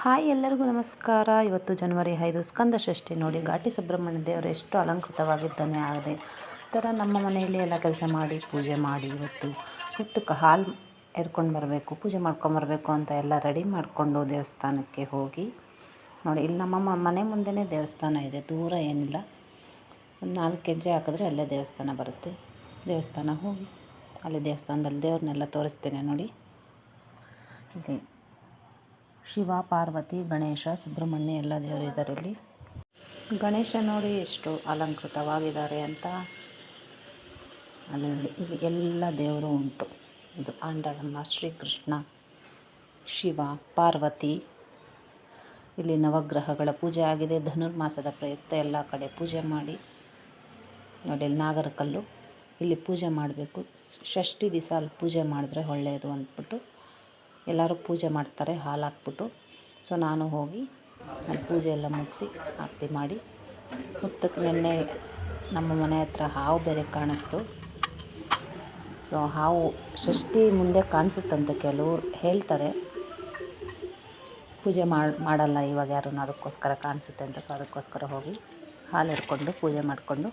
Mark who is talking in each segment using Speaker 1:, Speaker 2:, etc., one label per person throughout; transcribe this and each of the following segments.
Speaker 1: Hi ಎಲ್ಲರಿಗೂ ನಮಸ್ಕಾರ. ಇವತ್ತು ಜನವರಿ 5 ಸ್ಕಂದ ಷಷ್ಠಿ. ನೋಡಿ, ಘಾಟಿ ಸುಬ್ರಹ್ಮಣ್ಯ ದೇವರು ಎಷ್ಟು ಅಲಂಕೃತವಾಗಿದ್ದಾನೆ. ಅದೇ ಥರ ನಮ್ಮ ಮನೆಯಲ್ಲಿ ಎಲ್ಲ ಕೆಲಸ ಮಾಡಿ ಪೂಜೆ ಮಾಡಿ ಇವತ್ತು ಹುತ್ತಕ್ಕೆ ಹಾಲು ಎರ್ಕೊಂಡು ಬರಬೇಕು, ಪೂಜೆ ಮಾಡ್ಕೊಂಬರ್ಬೇಕು ಅಂತ ಎಲ್ಲ ರೆಡಿ ಮಾಡಿಕೊಂಡು ದೇವಸ್ಥಾನಕ್ಕೆ ಹೋಗಿ ನೋಡಿ. ಇಲ್ಲಿ ನಮ್ಮ ಮನೆ ಮುಂದೆನೇ ದೇವಸ್ಥಾನ ಇದೆ, ದೂರ ಏನಿಲ್ಲ. ಒಂದು 4 ಹೆಜ್ಜೆ ಹಾಕಿದ್ರೆ ಅಲ್ಲೇ ದೇವಸ್ಥಾನ ಬರುತ್ತೆ. ದೇವಸ್ಥಾನ ಹೋಗಿ ಅಲ್ಲಿ ದೇವಸ್ಥಾನದಲ್ಲಿ ದೇವ್ರನ್ನೆಲ್ಲ ತೋರಿಸ್ತೇನೆ ನೋಡಿ. ಇಲ್ಲಿ ಶಿವ, ಪಾರ್ವತಿ, ಗಣೇಶ, ಸುಬ್ರಹ್ಮಣ್ಯ ಎಲ್ಲ ದೇವರು ಇದ್ದಾರೆ. ಇಲ್ಲಿ ಗಣೇಶ ನೋಡಿ ಎಷ್ಟು ಅಲಂಕೃತವಾಗಿದ್ದಾರೆ ಅಂತ. ಅಲ್ಲಿ ಇಲ್ಲಿ ಎಲ್ಲ ದೇವರು ಉಂಟು. ಇದು ಆಂಡಳಮ್ಮ, ಶ್ರೀಕೃಷ್ಣ, ಶಿವ, ಪಾರ್ವತಿ. ಇಲ್ಲಿ ನವಗ್ರಹಗಳ ಪೂಜೆ ಆಗಿದೆ. ಧನುರ್ಮಾಸದ ಪ್ರಯುಕ್ತ ಎಲ್ಲ ಕಡೆ ಪೂಜೆ ಮಾಡಿ ನೋಡಿ. ಇಲ್ಲಿ ನಾಗರಕಲ್ಲು, ಇಲ್ಲಿ ಪೂಜೆ ಮಾಡಬೇಕು. ಷಷ್ಠಿ ದಿವಸ ಅಲ್ಲಿ ಪೂಜೆ ಮಾಡಿದ್ರೆ ಒಳ್ಳೆಯದು ಅಂದ್ಬಿಟ್ಟು ಎಲ್ಲರೂ ಪೂಜೆ ಮಾಡ್ತಾರೆ ಹಾಲು ಹಾಕ್ಬಿಟ್ಟು. ಸೊ ನಾನು ಹೋಗಿ ಅಲ್ಲಿ ಪೂಜೆ ಎಲ್ಲ ಮುಗಿಸಿ ಆರತಿ ಮಾಡಿ ಹುತ್ತಕ್ಕೆ. ನಿನ್ನೆ ನಮ್ಮ ಮನೆ ಹತ್ರ ಹಾವು ಬೇರೆ ಕಾಣಿಸ್ತು. ಸೊ ಹಾವು ಷಷ್ಠಿ ಮುಂದೆ ಕಾಣಿಸುತ್ತಂತೆ, ಕೆಲವರು ಹೇಳ್ತಾರೆ. ಪೂಜೆ ಮಾಡಲ್ಲ ಇವಾಗ ಯಾರೂ, ಅದಕ್ಕೋಸ್ಕರ ಕಾಣಿಸುತ್ತೆ ಅಂತ. ಸೊ ಅದಕ್ಕೋಸ್ಕರ ಹೋಗಿ ಹಾಲು ಎರ್ಕೊಂಡು ಪೂಜೆ ಮಾಡಿಕೊಂಡು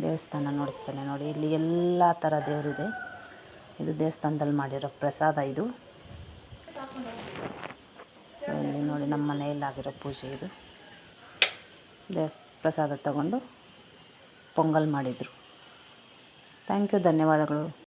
Speaker 1: ದೇವಸ್ಥಾನ ನೋಡಿಸ್ತೇನೆ ನೋಡಿ. ಇಲ್ಲಿ ಎಲ್ಲ ಥರ ದೇವರಿದೆ. ಇದು ದೇವಸ್ಥಾನದಲ್ಲಿ ಮಾಡಿರೋ ಪ್ರಸಾದ. ಇದು ಇಲ್ಲಿ ನೋಡಿ, ನಮ್ಮ ಮನೆಯಲ್ಲಾಗಿರೋ ಪೂಜೆ ಇದು. ಪ್ರಸಾದ ತಗೊಂಡು ಪೊಂಗಲ್ ಮಾಡಿದರು. ಥ್ಯಾಂಕ್ ಯು, ಧನ್ಯವಾದಗಳು.